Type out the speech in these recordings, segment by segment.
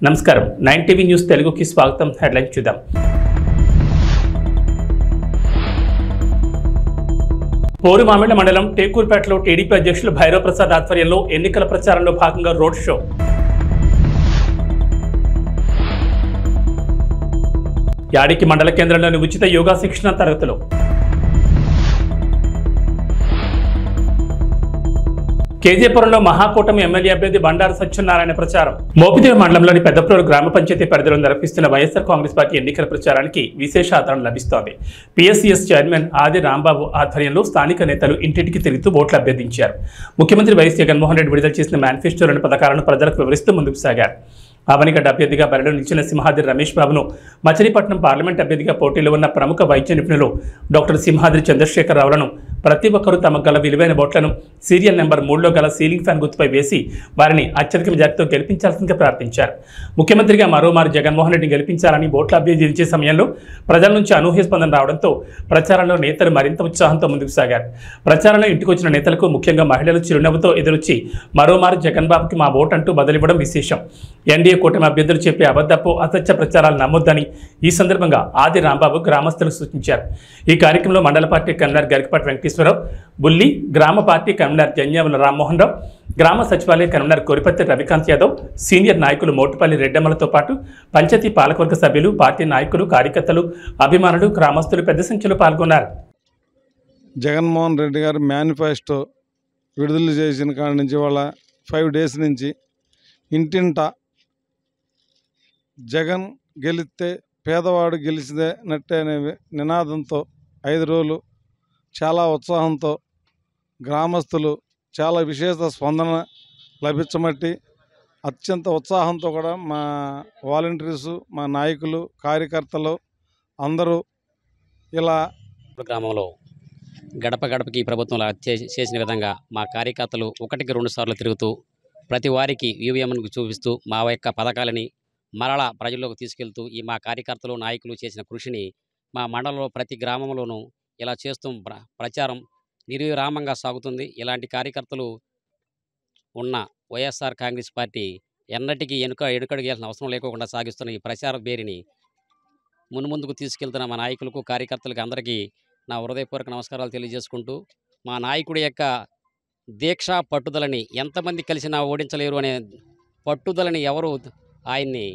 నమస్కారం 9 TV news తెలుగుకి స్వాగతం. హెడ్లైన్ చూద్దాం. పోరుమామిళ్ల మండలం టేకూర్పేటలో టీడీపీ అధ్యక్షులు భైరవ్ ప్రసాద్ ఆధ్వర్యంలో ఎన్నికల ప్రచారంలో భాగంగా రోడ్ షో. యాడికి మండల కేంద్రంలోని ఉచిత యోగా శిక్షణ తరగతులు. కేజీపురంలో మహాకూటమి ఎమ్మెల్యే అభ్యర్థి బండారు సత్యనారాయణ ప్రచారం. మోపిదేవి మండలంలోని పెద్దప్రోలు గ్రామ పంచాయతీ పరిధిలో నిర్వహిస్తున్న వైఎస్ఆర్ కాంగ్రెస్ పార్టీ ఎన్నికల ప్రచారానికి విశేష ఆదరణ లభిస్తోంది. పిఎస్సిఎస్ చైర్మన్ ఆది రాంబాబు ఆధ్వర్యంలో స్థానిక నేతలు ఇంటింటికి తిరుగుతూ ఓట్లు అభ్యర్థించారు. ముఖ్యమంత్రి వైఎస్ జగన్మోహన్ రెడ్డి విడుదల చేసిన మేనిఫెస్టోలోని పథకాలను ప్రజలకు వివరిస్తూ ముందుకు సాగారు. ఆవనిగడ్డ అభ్యర్థిగా బరిలో నిలిచిన సింహాద్రి రమేష్ బాబును, మచిలీపట్నం పార్లమెంట్ అభ్యర్థిగా పోటీలో ఉన్న ప్రముఖ వైద్య నిపుణులు డాక్టర్ సింహాద్రి చంద్రశేఖరరావులను ప్రతి ఒక్కరూ తమ గల విలువైన ఓట్లను సీరియల్ నెంబర్ 3లో గల సీలింగ్ ఫ్యాన్ గుర్తుపై వేసి వారిని అత్యధిక మెజార్టీతో గెలిపించాల్సిందిగా ప్రార్థించారు. ముఖ్యమంత్రిగా మరోమారు జగన్మోహన్ రెడ్డిని గెలిపించాలని ఓట్ల అభ్యర్థించే సమయంలో ప్రజల నుంచి అనూహ్య స్పందన రావడంతో ప్రచారంలో నేతలు మరింత ఉత్సాహంతో ముందుకు సాగారు. ప్రచారంలో ఇంటికొచ్చిన నేతలకు ముఖ్యంగా మహిళలు చిరునవ్వుతో ఎదురొచ్చి మరోమారు జగన్ బాబుకి మా ఓటు అంటూ బదిలివ్వడం విశేషం. ఎన్డీఏ కూటమి అభ్యర్థులు చెప్పే అబద్ధపు అసత్య ప్రచారాలు నమ్మొద్దని ఈ సందర్భంగా ఆది రాంబాబు గ్రామస్తులు సూచించారు. ఈ కార్యక్రమంలో మండల పార్టీ కన్వీనర్ గరికపాటి వెంకటేశ్వరరావు, బుల్లి, గ్రామ పార్టీ కన్వీనర్ జన్యావుల రామ్మోహన్ రావు, గ్రామ సచివాలయ కన్వీనర్ కోరిపత్తి రవికాంత్ యాదవ్, సీనియర్ నాయకులు మోటుపల్లి రెడ్డమ్మలతో పాటు పంచాయతీ పాలకవర్గ సభ్యులు, పార్టీ నాయకులు, కార్యకర్తలు, అభిమానులు, గ్రామస్తులు పెద్ద సంఖ్యలో పాల్గొన్నారు. జగన్మోహన్ రెడ్డి గారు మేనిఫెస్టో విడుదల చేసిన కాడి నుంచి వాళ్ళ 5 డేస్ నుంచి ఇంటింట జగన్ గెలిస్తే పేదవాడు గెలిచినట్టే అనే నినాదంతో 5 రోజులు చాలా ఉత్సాహంతో గ్రామస్తులు చాలా విశేష స్పందన లభించమట్టి అత్యంత ఉత్సాహంతో కూడా మా వాలంటీర్సు, మా నాయకులు, కార్యకర్తలు అందరూ ఇలా గ్రామంలో గడప గడపకి ప్రభుత్వంలో చేసిన విధంగా మా కార్యకర్తలు 1కి 2 సార్లు తిరుగుతూ ప్రతి వారికి ఈవీఎంను చూపిస్తూ మా యొక్క పథకాలని మరలా ప్రజల్లోకి తీసుకెళ్తూ ఈ మా కార్యకర్తలు, నాయకులు చేసిన కృషిని మా మండలంలో ప్రతి గ్రామంలోనూ ఇలా చేస్తూ ప్రచారం నిర్విరామంగా సాగుతుంది. ఇలాంటి కార్యకర్తలు ఉన్న వైఎస్ఆర్ కాంగ్రెస్ పార్టీ ఎన్నటికీ ఎడుకడుగేయాల్సిన అవసరం లేకుండా సాగిస్తున్న ఈ ప్రచార బేరిని మున్ముందుకు తీసుకెళ్తున్న మా నాయకులకు, కార్యకర్తలకు అందరికీ నా హృదయపూర్వక నమస్కారాలు తెలియజేసుకుంటూ మా నాయకుడి యొక్క దీక్ష పట్టుదలని ఎంతమంది కలిసినా ఓడించలేరు అనే పట్టుదలని ఎవరు ఆయన్ని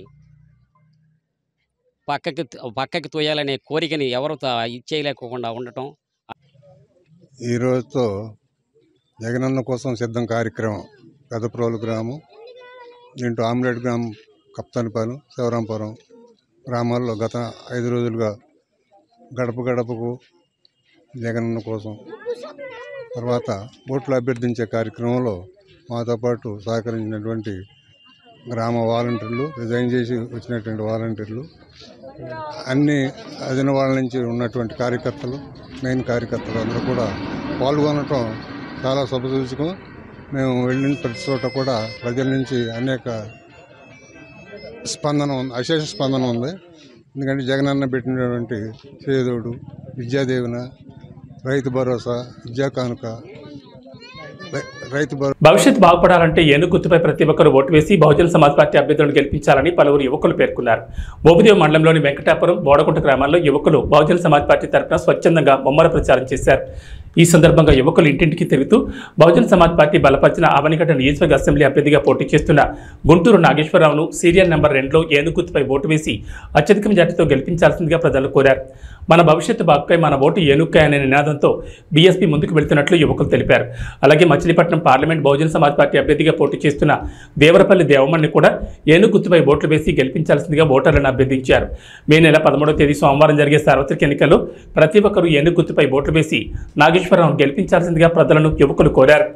పక్కకి తోయాలనే కోరికని ఎవరు ఇచ్చేయలేకోకుండా ఉండటం. ఈరోజుతో జగనన్న కోసం సిద్ధం కార్యక్రమం పెద్దప్రోలు గ్రామం, దీంట్లో ఆమ్లెట్ గ్రామం, కప్తానిపాలెం, శివరాంపురం గ్రామాల్లో గత 5 రోజులుగా గడప గడపకు జగనన్న కోసం తర్వాత ఓట్లు అభ్యర్థించే కార్యక్రమంలో మాతో పాటు సహకరించినటువంటి గ్రామ వాలంటీర్లు, రిజైన్ చేసి వచ్చినటువంటి వాలంటీర్లు, అన్ని అదిన వాళ్ళ నుంచి ఉన్నటువంటి కార్యకర్తలు, మెయిన్ కార్యకర్తలు అందరూ కూడా పాల్గొనటం చాలా శుభసూచకం. మేము వెళ్ళిన ప్రతి చోట కూడా ప్రజల నుంచి అనేక అశేష స్పందన ఉంది. ఎందుకంటే జగనన్న పెట్టినటువంటి చేదోడు, విద్యాదీవెన, రైతు భరోసా, విద్యా కానుక, భవిష్యత్ బాగుపడాలంటే ఏనుగు గుర్తుపై ప్రతి ఒక్కరు ఓటు వేసి బహుజన సమాజ్ పార్టీ అభ్యర్థులను గెలిపించాలని పలువురు యువకులు పేర్కొన్నారు. మోపిదేవి మండలంలోని వెంకటాపురం, బోడకుంట గ్రామాల్లో యువకులు బహుజన సమాజ్ పార్టీ తరఫున స్వచ్ఛందంగా ముమ్మర ప్రచారం చేశారు. ఈ సందర్భంగా యువకులు ఇంటింటికి తిరుగుతూ బహుజన సమాజ్ పార్టీ బలపరిచిన ఆవనిగడ్డ నియోజకవర్గ అసెంబ్లీ అభ్యర్థిగా పోటీ చేస్తున్న గుంటూరు నాగేశ్వరరావును సీరియల్ నెంబర్ 2లో ఏనుగు గుర్తుపై ఓటు వేసి అత్యధిక మెజార్టీతో గెలిపించాల్సిందిగా ప్రజలు కోరారు. మన భవిష్యత్తు బాగుకై మన ఓటు ఏనుక్కాయ అనే నినాదంతో బీఎస్పీ ముందుకు వెళ్తున్నట్లు యువకులు తెలిపారు. అలాగే మచిలీపట్నం పార్లమెంట్ బహుజన సమాజ్ పార్టీ అభ్యర్థిగా పోటీ చేస్తున్న దేవరపల్లి దేవమ్మని కూడా ఏనుగు గుర్తుపై ఓట్లు వేసి గెలిపించాల్సిందిగా ఓటర్లను అభ్యర్థించారు. మే నెల 11వ తేదీ సోమవారం జరిగే సార్వత్రిక ఎన్నికల్లో ప్రతి ఒక్కరూ ఏనుగు గుర్తుపై ఓట్లు వేసి నాగేశ్వరరావు గెలిపించాల్సిందిగా ప్రజలను యువకులు కోరారు.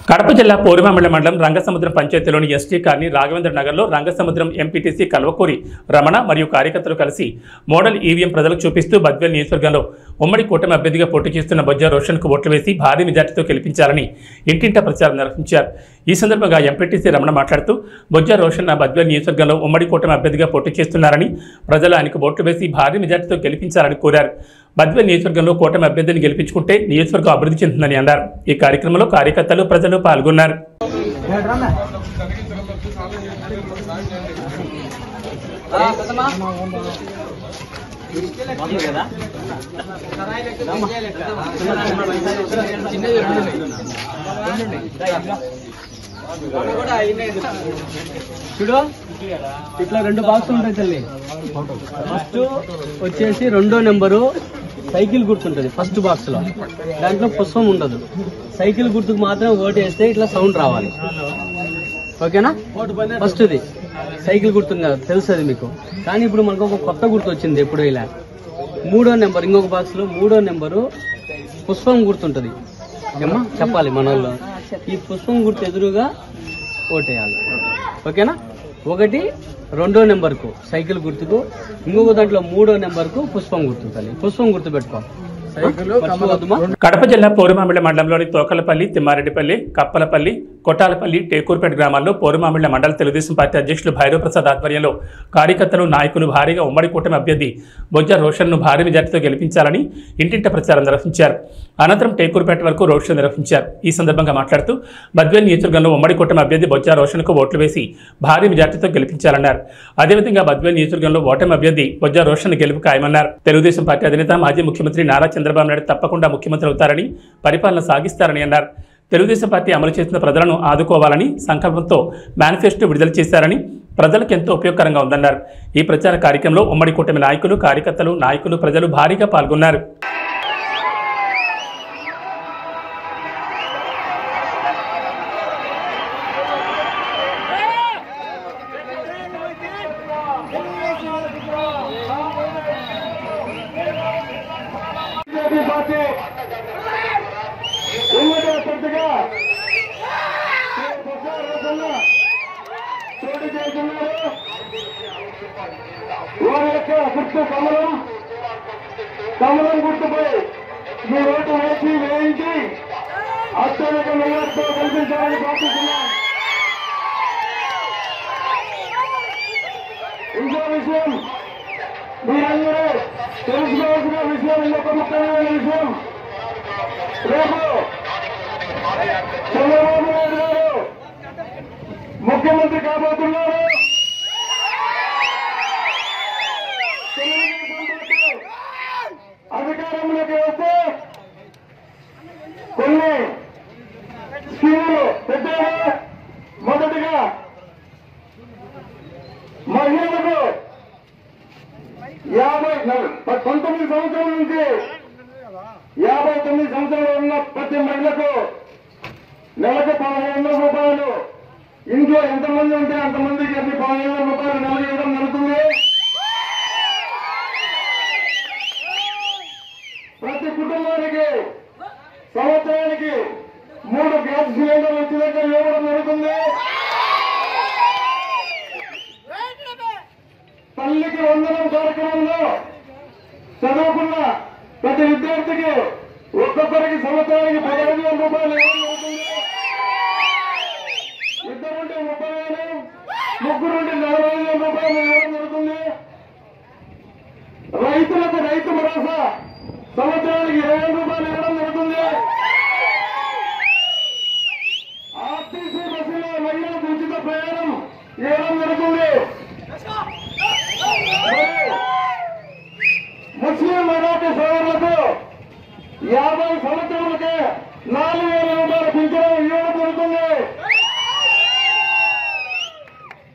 కడప జిల్లా పోరుమామిళ్ల మండలం రంగసముద్రం పంచాయతీలోని ఎస్టీ కాలనీ రాఘవేంద్ర నగర్లో రంగసముద్రం ఎంపీటీసీ కల్వకూరి రమణ మరియు కార్యకర్తలు కలిసి మోడల్ ఈవీఎం ప్రజలకు చూపిస్తూ బద్వేల్ నియోజకవర్గంలో ఉమ్మడి కూటమి అభ్యర్థిగా పోటీ చేస్తున్న బొజ్జా రోషన్కు ఓట్లు వేసి భారీ మెజార్టీతో గెలిపించాలని ఇంటింటా ప్రచారం నిర్వహించారు. ఈ సందర్భంగా ఎంపీటీసీ రమణ మాట్లాడుతూ బొజ్జా రోషన్ బద్వేల్ నియోజకవర్గంలో ఉమ్మడి కూటమి అభ్యర్థిగా పోటీ చేస్తున్నారని ప్రజలు ఆయనకు ఓట్లు వేసి భారీ మెజార్టీతో గెలిపించాలని కోరారు. బద్వేల్ నియోజకవర్గంలో కూటమి అభ్యర్థిని గెలిపించుకుంటే నియోజకవర్గం అభివృద్ధి చెందుతుందని అన్నారు. ఈ కార్యక్రమంలో కార్యకర్తలు ప్రజలు పాల్గొన్నారు. చూడు ఇట్లా 2 బాక్సులు ఉంటాయి తల్లి. ఫస్ట్ వచ్చేసి 2వ నెంబరు సైకిల్ గుర్తుంటది. ఫస్ట్ బాక్స్ లో దాంట్లో పుష్పం ఉండదు. సైకిల్ గుర్తుకు మాత్రం ఓటు వేస్తే ఇట్లా సౌండ్ రావాలి. ఓకేనా? ఫస్ట్ది సైకిల్ గుర్తుంది కదా, తెలుస్తుంది మీకు. కానీ ఇప్పుడు మనకు ఒక కొత్త గుర్తు వచ్చింది. ఎప్పుడు ఇలా 3వ నెంబర్ ఇంకొక బాక్స్ లో 3వ నెంబరు పుష్పం గుర్తుంటది. ఏమ్మా చెప్పాలి మన వాళ్ళు. ఈ పుష్పం గుర్తు ఎదురుగా ఓటేయాలి. ఓకేనా? 1 2వ నెంబర్కు సైకిల్ గుర్తుకు, ఇంకొక దాంట్లో 3వ నెంబర్కు పుష్పం గుర్తుంటుంది. పుష్పం గుర్తు పెట్టుకో. కడప జిల్లా పోరుమామిళ్ల మండలంలోని తోకలపల్లి, తిమ్మారెడ్డిపల్లి, కప్పలపల్లి, కొట్టాలపల్లి, టేకూరుపేట గ్రామాల్లో పోరుమామిళ్ల మండల తెలుగుదేశం పార్టీ అధ్యక్షులు భైరవ్ ప్రసాద్ ఆధ్వర్యంలో కార్యకర్తలు, నాయకులు భారీగా ఉమ్మడి కూటమి అభ్యర్థి బొజ్జా రోషన్ను భారీ మెజార్టీతో గెలిపించాలని ఇంటింట ప్రచారం నిర్వహించారు. అనంతరం టేకూరుపేట వరకు రోడ్ షో నిర్వహించారు. ఈ సందర్భంగా మాట్లాడుతూ బద్వేల్ నియోజకవర్గంలో ఉమ్మడి కూటమి అభ్యర్థి బొజ్జా రోషన్కు ఓట్లు వేసి భారీ మెజార్టీతో గెలిపించాలన్నారు. అదేవిధంగా బద్వేల్ నియోజకవర్గంలో ఓటమి అభ్యర్థి బొజ్జా రోషన్ గెలుపు ఖాయమన్నారు. తెలుగుదేశం పార్టీ అధినేత మాజీ ముఖ్యమంత్రి నారా చంద్రబాబు నాయుడు తప్పకుండా ముఖ్యమంత్రి అవుతారని, పరిపాలన సాగిస్తారని అన్నారు. తెలుగుదేశం పార్టీ అమలు చేసిన ప్రజలను ఆదుకోవాలని సంకల్పంతో మేనిఫెస్టో విడుదల చేశారని, ప్రజలకు ఎంతో ఉపయోగకరంగా ఉందన్నారు. ఈ ప్రచార కార్యక్రమంలో ఉమ్మడి కూటమి నాయకులు, కార్యకర్తలు, నాయకులు, ప్రజలు భారీగా పాల్గొన్నారు. కమలం గుర్తుపై మీ ఓటు వేయించి అత్యధిక మెజార్టీతో కల్పించాలని ప్రార్థిస్తున్నాం. ఇంకో విషయం మీరందరూ తెలుసుకోవాల్సిన విషయం, ఇంకొక ముఖ్యమైన విషయం, రేపు చంద్రబాబు నాయుడు గారు ముఖ్యమంత్రి కాబోతున్నారు. అధికారంలోకి వస్తే కొన్ని స్కీములు పెట్టారు. మొదటిగా మహిళలకు 19 సంవత్సరాల నుంచి 59 సంవత్సరాలు ఉన్న ప్రతి మహిళకు నెలకు 1500 రూపాయలు, ఇంట్లో ఎంతమంది ఉంటే అంతమందికి 1500 రూపాయలు నెలకు ఇవ్వడం జరుగుతుంది. ప్రతి కుటుంబానికి సంవత్సరానికి 3 గ్యాస్ సిలిండర్లు ఉచితంగా ఇవ్వడం జరుగుతుంది. తల్లికి వందనం కార్యక్రమంలో చదువుకున్న ప్రతి విద్యార్థికి ఒక్కొక్కరికి సంవత్సరానికి 15,000 రూపాయలు ఇవ్వడం జరుగుతుంది. ఇద్దరుంటే 30,000, ముగ్గురుంటే 40,000 రూపాయలు ఇవ్వడం జరుగుతుంది. రైతులకు రైతు భరోసా సంవత్సరానికి 20,000 రూపాయలు ఇవ్వడం జరుగుతుంది. ఆర్టీసీ బస్సులో మహిళలకు ఉచిత ప్రయాణం ఇవ్వడం జరుగుతుంది. ముస్లిం మైనార్టీ సోదరులకు 50 సంవత్సరాలకే 4,000 రూపాయలు పింఛను ఇవ్వడం జరుగుతుంది.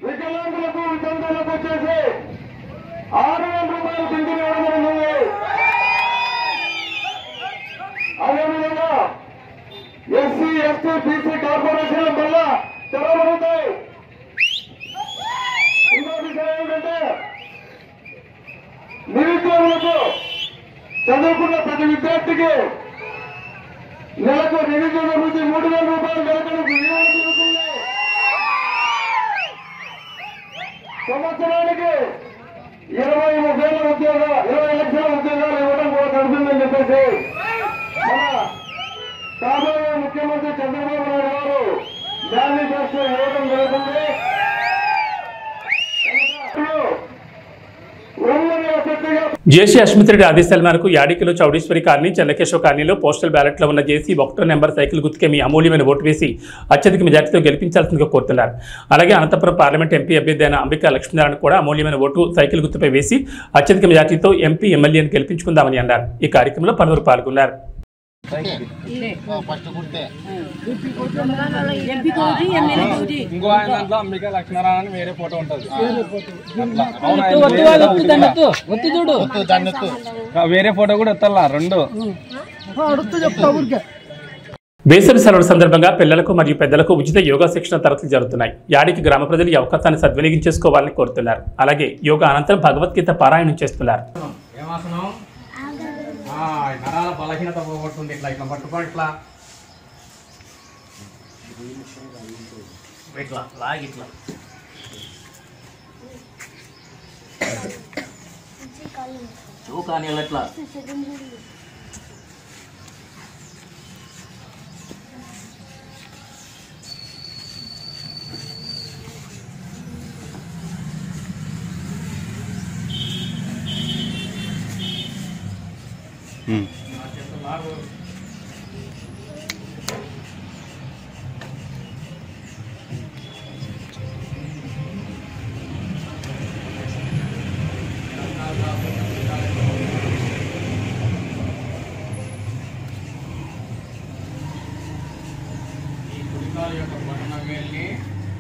వికలాంగులకు, వితంతువులకు వచ్చేసి 6,000 రూపాయలు పింఛను ఇవ్వడం జరుగుతుంది. అదేవిధంగా ఎస్సీ, ఎస్టీ, బీసీ కార్పొరేషన్ల వల్ల తెరవబడతాయి. ఇంకో విషయం ఏంటంటే నిరుద్యోగులకు చదువుకున్న ప్రతి విద్యార్థికి నెలకు నిరుద్యోగ వృత్తి 3,000 రూపాయలు నెలకు జరుగుతుంది. సంవత్సరానికి 20 లక్షల ఉద్యోగాలు ఇవ్వడం కూడా జరుగుతుందని చెప్పేసి మన కాబోయే ముఖ్యమంత్రి చంద్రబాబు నాయుడు గారు మేనిఫెస్టో ఇవ్వడం జరుగుతుంది. జేసీ అశ్మిత్ రెడ్డి ఆదేశాల మేరకు యాడికిలో చౌడేశ్వరి కాలనీ, చెన్నకేశవ కాలనీలో పోస్టల్ బ్యాలెట్లో ఉన్న జేసీ 1 నెంబర్ సైకిల్ గుర్తుకే మీ అమూల్యమైన ఓటు వేసి అత్యధిక మెజార్టీతో గెలిపించాల్సిందిగా కోరుతున్నారు. అలాగే అనంతపురం పార్లమెంట్ ఎంపీ అభ్యర్థి అయిన అంబికా లక్ష్మీనారాయణ కూడా అమూల్యమైన ఓటు సైకిల్ గుర్తుపై వేసి అత్యధిక మెజార్టీతో ఎంపీ ఎమ్మెల్యేను గెలిపించుకుందామని అన్నారు. ఈ కార్యక్రమంలో పలువురు పాల్గొన్నారు. ఇంకో ఆయన దాంట్లో అంబికా లక్ష్మీనారాయణ వేరే ఫోటో ఉంటుంది, వేరే ఫోటో కూడా ఎత్తాల 2. వేసవి సెలవుల సందర్భంగా పిల్లలకు మరియు పెద్దలకు ఉచిత యోగా శిక్షణ తరగతులు జరుగుతున్నాయి. యాడికి గ్రామ ప్రజలు ఈ అవకాశాన్ని సద్వినియోగించేసుకోవాలని కోరుతున్నారు. అలాగే యోగా అనంతరం భగవద్గీత పారాయణం చేస్తున్నారు. నరాల బలహీనత పోగొట్టుంది. ఇట్లా ఇట్లా పట్టుకోండి, ఇట్లా ఇట్లా లాగి ఇట్లా చూకాని ఇట్లా యొక్క బొటన వేలిని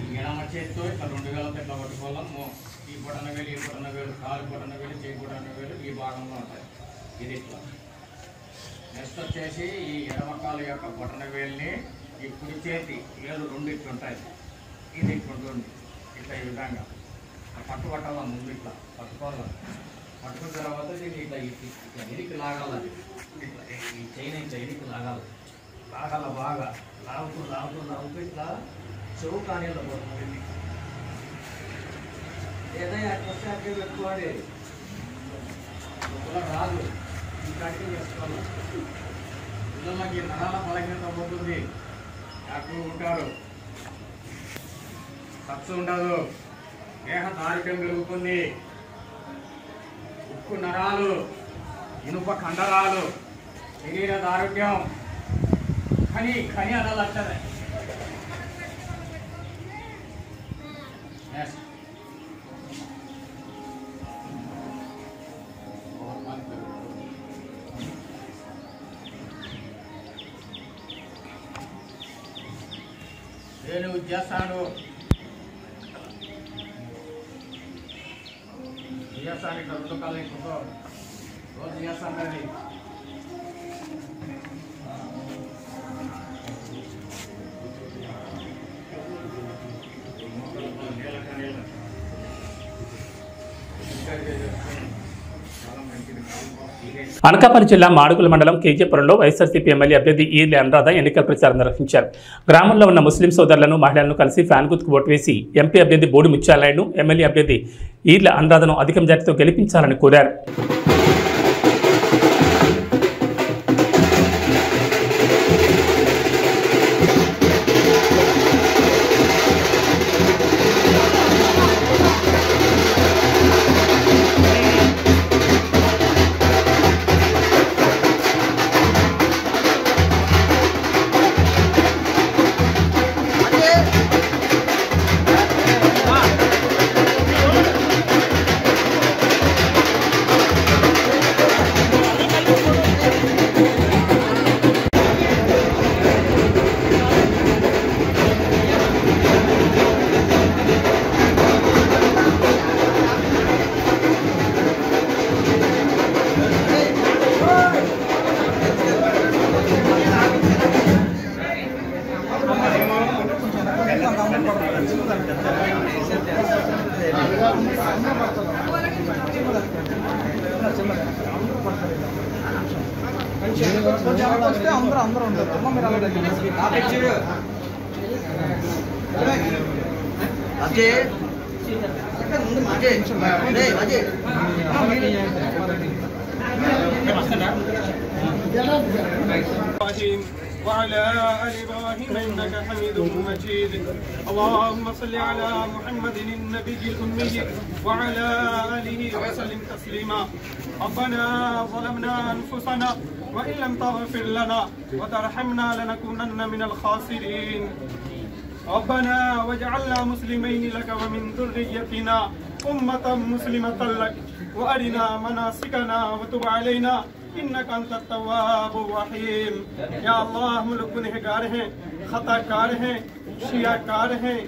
ఈ ఎడమ చేతితో ఇట్లా 2 వేలతో ఇట్లా పట్టుకోవాలము. ఈ బొటన వేలు, ఈ బొటన వేలు, కాలు బొటన వేలు, చేయి బొటన వేలు ఈ భాగంలో ఉంటాయి. ఇది ఇట్లా. నెక్స్ట్ వచ్చేసి ఈ ఎడమ కాలు యొక్క బొటన వేలిని ఈ కుడి చేతి వేలు 2 ఇట్లా ఉంటాయి. ఇది ఇట్లా ఉంటుంది. ఇట్లా ఈ విధంగా పట్టుబట్టాల ముందు ఇట్లా పట్టుకోవాలి. పట్టుకున్న తర్వాత దీన్ని ఇట్లా ఇట్లా ఎనికి లాగాలి. ఇట్లా ఈ చైన్ ఇట్లా ఎనికి లాగాలి. లాగాల బాగా లాగుతూ ఇట్లా చెవు కానీ పోతుంది. ఏదైనా వస్తే అట్టే పెట్టుకోండి, రాదు. ఇంకా అట్టే చేసుకోవాలి. పిల్లలకి నరాల బలహీనత పోతుంది, యాక్టివ్ ఉంటారు, ఖర్చు ఉండదు, దేహ దారిద్ర్యం పెరుగుతుంది. ఉక్కు నరాలు, ఇనుప కండరాలు, శరీర దారుఢ్యం खनी अलग लगता है. నేను చేస్తాను ఇట్లా 2 కాళ్ళు ఎక్కువ రోజు చేస్తాను. అది అనకాపల్లి జిల్లా మాడుగుల మండలం కేజీపురంలో వైఎస్ఆర్సీపీ ఎమ్మెల్యే అభ్యర్థి ఈర్ల అనురాధ ఎన్నికల ప్రచారం నిర్వహించారు. గ్రామంలో ఉన్న ముస్లిం సోదరులను, మహిళలను కలిసి ఫ్యాన్ గుర్తుకు ఓటు వేసి ఎంపీ అభ్యర్థి బోడి ముత్యాలనాయుడు, ఎమ్మెల్యే అభ్యర్థి ఈర్ల అనురాధను అధిక మెజార్టీతో గెలిపించాలని కోరారు. وعلى آل إبراهيم إنك حميد مجيد اللهم صل على محمد النبي الأمي وعلى آله وسلم تسليما ربنا ظلمنا أنفسنا وإن لم تغفر لنا وترحمنا لنكونن من الخاسرين ربنا واجعلنا مسلمين لك ومن ذريتنا أمة مسلمة لك وأرنا مناسكنا وتب علينا إنك أنت التواب الرحيم या अल्लाह हम लोग गुनहगार हैं खताकार हैं शियाकार हैं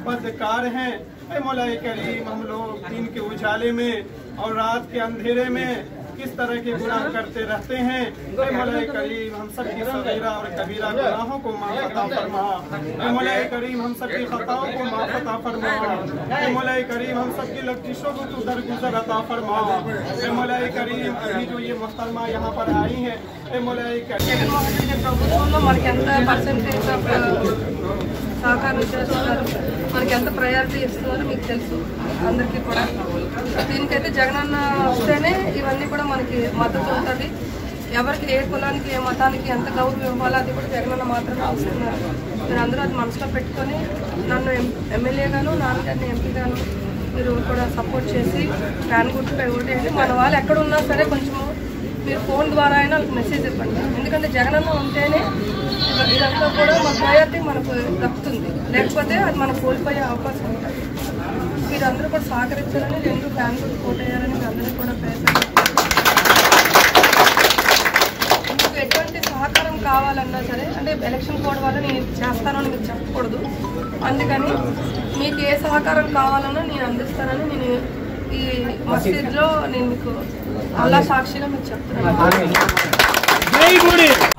बदकार हैं ऐ मौला करीम हम लोग दिन के उजाले में और रात के अंधेरे में किस तरह के गुनाह करते रहते हैं ऐ मौला करीम हम सब की सगीरा और कबीरा गुनाहों को माफ़ अता फरमा ऐ मौला करीम हम सब की खताओं को माफ़ अता फरमा ऐ मौला करीम हम सब की लफ्ज़ों को तू दरगुजर अता फरमा ऐ मौला करीम अभी जो ये मुहतरमा यहाँ पर आई हैं ऐ मौला करीम ప్రభుత్వంలో మనకి ఎంత పర్సెంటేజ్ ఆఫ్ సహకారం చేస్తున్నారు, మనకి ఎంత ప్రయారిటీ ఇస్తున్నారో మీకు తెలుసు అందరికీ కూడా. దీనికైతే జగనన్న వస్తేనే ఇవన్నీ కూడా మనకి మద్దతు ఉంటుంది. ఎవరికి ఏ కులానికి ఏ మతానికి ఎంత గౌరవం ఇవ్వాలో అది కూడా జగనన్న మాత్రమే వస్తున్నారు. మీరు అందరూ అది మనసులో పెట్టుకొని నన్ను ఎమ్మెల్యేగాను నాన్నగారిని ఎంపీగాను మీరు కూడా సపోర్ట్ చేసి ఫ్యాన్ గుర్తుపై ఓటేయండి. మన వాళ్ళు ఎక్కడ ఉన్నా సరే కొంచెము మీరు ఫోన్ ద్వారా అయినా వాళ్ళకి మెసేజ్ ఇవ్వండి. ఎందుకంటే జగనన్న ఉంటేనే ఇదంతా కూడా మన ప్రయారిటీ మనకు దక్కుతుంది, లేకపోతే అది మనం కోల్పోయే అవకాశం ఉంటుంది. మీరు అందరూ కూడా సహకరించాలని రెండు ఫ్యాన్ గుర్తు ఓటేయాలని మీరు అందరూ కూడా మీకు ఎటువంటి సహకారం కావాలన్నా సరే, అంటే ఎలక్షన్ కోడ్ వల్ల నేను చేస్తానని మీకు చెప్పకూడదు. అందుకని మీకు ఏ సహకారం కావాలన్నా నేను అందిస్తానని నేను ఈ మసీద్లో నేను మీకు అల్లా సాక్షిగా మీకు చెప్తున్నాను.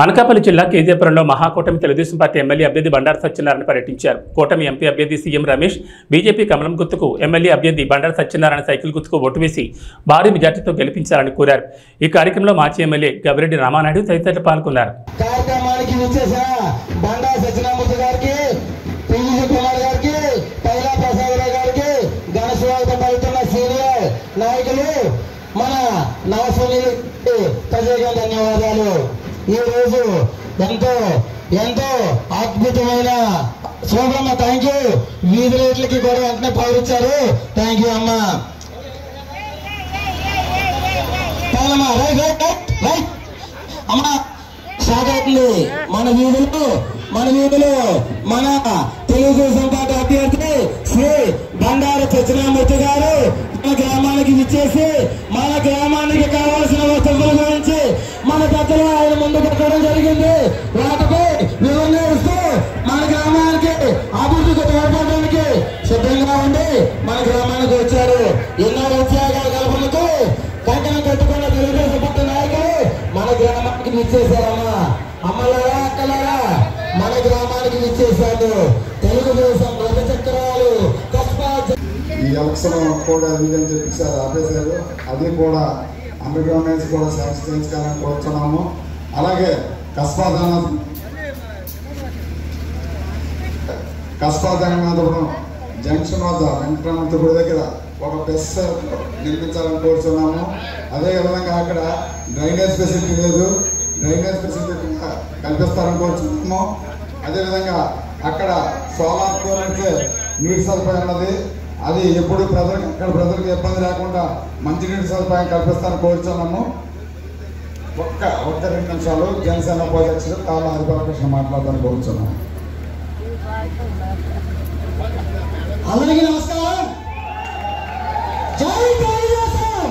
అనకాపల్లి జిల్లా కేజీపురంలో మహాకూటమి తెలుగుదేశం పార్టీ ఎమ్మెల్యే అభ్యర్థి బండారు సత్యనారాయణ పర్యటించారు. కూటమి ఎంపీ అభ్యర్థి సీఎం రమేష్, బీజేపీ కమలం గుర్తుకు ఎమ్మెల్యే అభ్యర్థి బండారు సత్యనారాయణ సైకిల్ గుర్తుకు ఓటు వేసి భారీ మెజార్టీతో గెలిపించాలని కోరారు. ఈ కార్యక్రమంలో మాజీ ఎమ్మెల్యే గవిరెడ్డి రామానాయుడు తదితరులు పాల్గొన్నారు. మన నవసునీల్ ప్రజలకు ధన్యవాదాలు. ఈ రోజు ఎంతో ఎంతో అద్భుతమైన శోభమ్మ, థ్యాంక్ యూ. వీధి లైట్లకి కూడా వెంటనే పౌరించారు, థ్యాంక్ యూ అమ్మా. రైట్ అమ్మా, స్టార్ట్ అవుతుంది మన వీధులు మన తెలుగుదేశం పార్టీ అభ్యర్థి శ్రీ బండారు సత్యనారాయణ గారు మన గ్రామానికి విచ్చేసి మన గ్రామానికి కావాల్సిన వసతుల గురించి మన పెద్దలు ఆయన ముందు పెట్టడం జరిగింది. వాటిపై వివరణ ఇస్తూ మన గ్రామానికి అభివృద్ధికి తోడ్పడడానికి సిద్ధంగా ఉండి మన గ్రామానికి వచ్చారు. ఎన్నో ఉద్యోగాల కల్పనకు కంకణం కట్టుకున్న తెలుగుదేశం పార్టీ నాయకులు మన గ్రామానికి విచ్చేశారమ్మా. అమ్మలారా అక్కలారా మన గ్రామానికి విచ్చేశారు. తెలుగుదేశం రథ చక్రాలు ఈ ఎలక్షన్ కూడా ఇదని చెప్పేసారు ఆపేశారు. అది కూడా అండర్ గ్రౌండ్ నుంచి కూడా చేయించుకోవాలని కోరుతున్నాము. అలాగే కస్పాదానాథపురం జంక్షన్ వద్ద వెంకటరామూర్తి గుడి దగ్గర ఒక బెస్ నిర్మించాలని కోరుతున్నాము. అదేవిధంగా అక్కడ డ్రైనేజ్ ఫెసిలిటీ లేదు, డ్రైనేజ్ ఫెసిలిటీ కల్పిస్తారని కోరుతున్నాము. అదేవిధంగా అక్కడ సోలార్ అంటే నీటి సదుపాయం ఉన్నది, అది ఎప్పుడు ప్రజలకు ఇబ్బంది లేకుండా మంచినీటి సదుపాయం కల్పిస్తారని కోరుతున్నాము. ఒక్క 2 నిమిషాలు జనసేన ఉపాధ్యక్షుడు తాళ హరిబాలకృష్ణ మాట్లాడతాను కోరుతున్నాము. అందరికీ నమస్కారం. జై తెలుగుదేశం,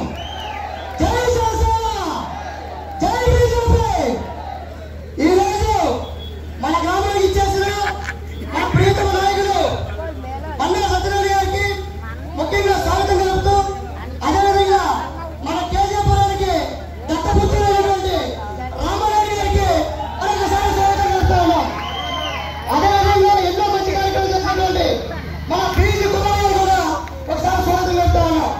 జై జనసేన, జై బీజేపీ. ఈరోజు మన గ్రామానికి ఇచ్చేసిన మన ప్రియతమ నాయకుడు బండారు సత్యనారాయణ గారికి ముఖ్యంగా స్వాగతం తెలుపుతూ, అదేవిధంగా మన కేజీపురానికి దత్తపుత్రులైనటువంటి రామానాయుడు గారికి మరొకసారి స్వాగతం తెలుపుతా ఉన్నాం. అదేవిధంగా ఎన్నో మంచి కార్యక్రమాలు చేసినటువంటి మన పీజీ కుమార్ గారు కూడా ఒకసారి స్వాగతం చెప్తా ఉన్నాం.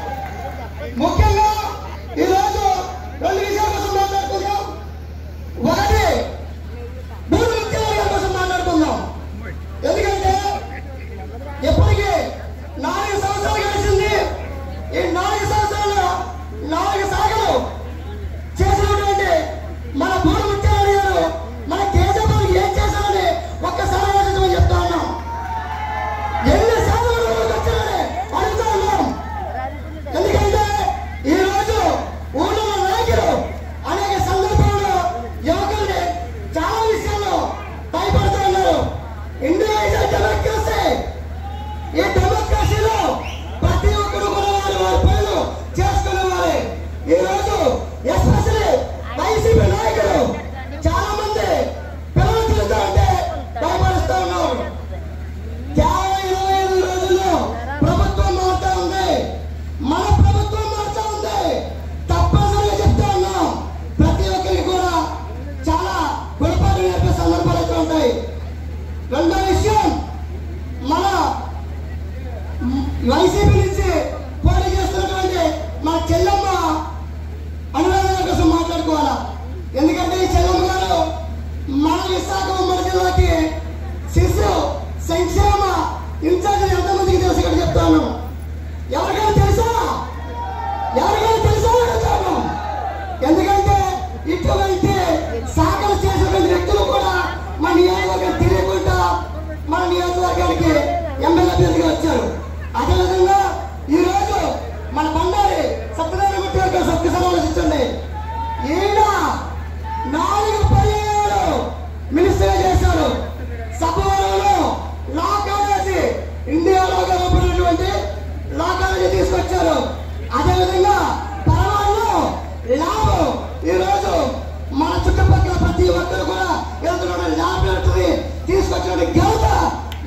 వచ్చిన ఘనత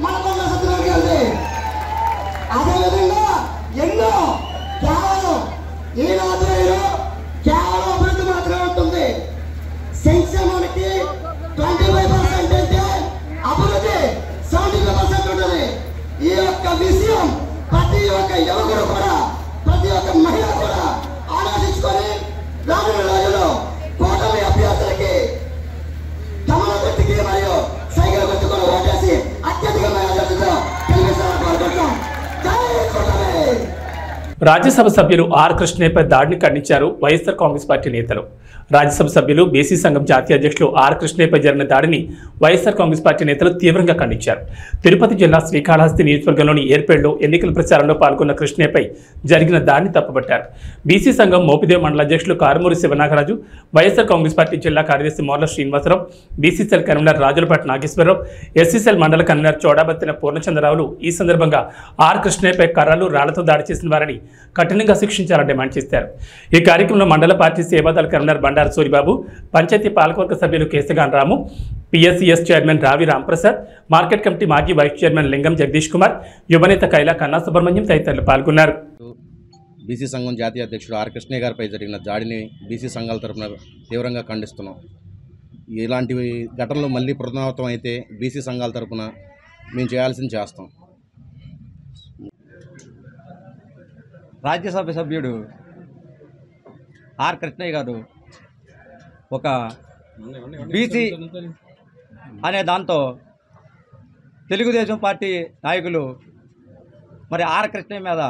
మన కొండ సత్యనారాయణ గారిది. అదేవిధంగా ఎన్నో కేవలం ఈ ఆధ్వర్యంలో కేవలం అభివృద్ధి మాత్రమే ఉంటుంది. సంక్షేమానికి 25% అంటే అభివృద్ధి 75% ఉంటుంది. ఈ యొక్క విషయం ప్రతి ఒక్క యువకుడు కూడా, ప్రతి ఒక్క మహిళ కూడా ఆలోచించుకొని రానున్న రోజుల్లో కూటమి అభ్యర్థులకి కమల గుర్తుకి మరియు సైకిల్ గుర్తుకొని ఓటేసి అత్యధిక మెజారిటీతో గెలిపించాలని కోరుకుంటున్నాం. జై కూటమి. రాజ్యసభ సభ్యులు ఆర్ కృష్ణయ్యపై దాడిని ఖండించారు వైఎస్ఆర్ కాంగ్రెస్ పార్టీ నేతలు. రాజ్యసభ సభ్యులు బీసీ సంఘం జాతీయ అధ్యక్షులు ఆర్ కృష్ణయ్యపై జరిగిన దాడిని వైఎస్ఆర్ కాంగ్రెస్ పార్టీ నేతలు తీవ్రంగా ఖండించారు. తిరుపతి జిల్లా శ్రీకాళహస్తి నియోజకవర్గంలోని ఏర్పేడులో ఎన్నికల ప్రచారంలో పాల్గొన్న కృష్ణయ్యపై జరిగిన దాడిని తప్పుపట్టారు. బీసీ సంఘం మోపిదేవి మండల అధ్యక్షులు కారుమూరి శివనాగరాజు, వైఎస్ఆర్ కాంగ్రెస్ పార్టీ జిల్లా కార్యదర్శి Morla Srinivasarao, BCCL convener Rajulapati Nageswararao, SCCL మండల కన్వీనర్ చోడాబత్తిన పూర్ణచంద్రరావులు ఈ సందర్భంగా ఆర్ కృష్ణయ్యపై కర్రలు రాళ్లతో దాడి చేసిన వారిని కఠినంగా శిక్షించాలని డిమాండ్ చేశారు. ఈ కార్యక్రమంలో మండల పార్టీ సేవాదళ కన్వీనర్ బండారు సూరిబాబు, పంచాయతీ పాలకవర్గ సభ్యులు కేశగాన్ రాము, పిఎస్సిఎస్ చైర్మన్ రావి రాంప్రసాద్, మార్కెట్ కమిటీ మాజీ వైస్ చైర్మన్ లింగం జగదీష్ కుమార్, యువనేత కైలా కన్నా సుబ్రహ్మణ్యం తదితరులు పాల్గొన్నారు. బీసీ సంఘం జాతీయ అధ్యక్షుడు ఆర్ కృష్ణయ్య గారిపై జరిగిన దాడిని బీసీ సంఘాల తరఫున తీవ్రంగా ఖండిస్తున్నాం. ఇలాంటి ఘటనలు మళ్ళీ పునరావృతం అయితే బీసీ సంఘాల తరఫున మేము చేయాల్సింది చేస్తాం. రాజ్యసభ సభ్యుడు ఆర్ కృష్ణయ్య గారు ఒక బీసీ అనే దాంతో తెలుగుదేశం పార్టీ నాయకులు మరి ఆర్ కృష్ణయ్య మీద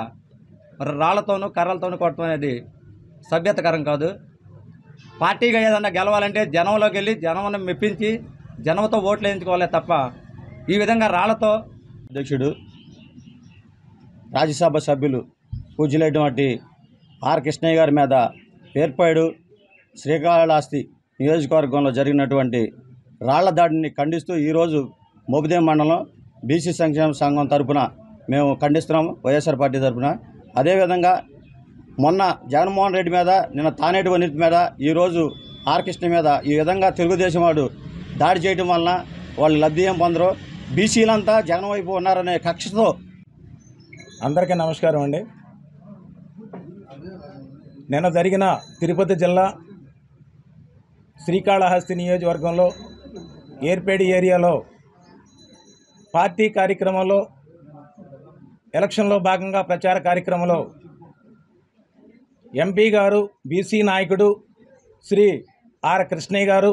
మరి రాళ్లతోనూ కర్రలతోనూ కొట్టడం అనేది సభ్యతకరం కాదు. పార్టీగా ఏదన్నా గెలవాలంటే జనంలోకి వెళ్ళి జనంను మెప్పించి జనంతో ఓట్లు వేయించుకోవాలే తప్ప ఈ విధంగా రాళ్లతో. అధ్యక్షుడు రాజ్యసభ సభ్యులు పూజ్యులైనటువంటి ఆర్ కృష్ణయ్య గారి మీద పేర్పాడు శ్రీకాళహస్తి నియోజకవర్గంలో జరిగినటువంటి రాళ్ల దాడిని ఖండిస్తూ ఈరోజు మోపిదేవి మండలం బీసీ సంక్షేమ సంఘం తరఫున మేము ఖండిస్తున్నాము, వైఎస్ఆర్ పార్టీ తరఫున. అదేవిధంగా మొన్న జగన్మోహన్ రెడ్డి మీద, నిన్న తానేటి వనిత మీద, ఈరోజు ఆర్ కృష్ణ మీద ఈ విధంగా తెలుగుదేశం వాడు దాడి చేయడం వలన వాళ్ళు లబ్ధి ఏం పొందరు. బీసీలంతా జగన్ వైపు ఉన్నారనే కక్షతో. అందరికీ నమస్కారం అండి. నిన్న జరిగిన తిరుపతి జిల్లా శ్రీకాళహస్తి నియోజకవర్గంలో ఏర్పేడి ఏరియాలో పార్టీ కార్యక్రమంలో ఎలక్షన్లో భాగంగా ప్రచార కార్యక్రమంలో ఎంపీ గారు, బీసీ నాయకుడు శ్రీ ఆర్ కృష్ణయ్య గారు,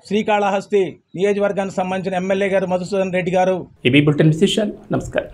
శ్రీకాళహస్తి నియోజకవర్గానికి సంబంధించిన ఎమ్మెల్యే గారు మధుసూదన్ రెడ్డి గారు. ఈ బులెటిన్ విశేషాలు. నమస్కారం.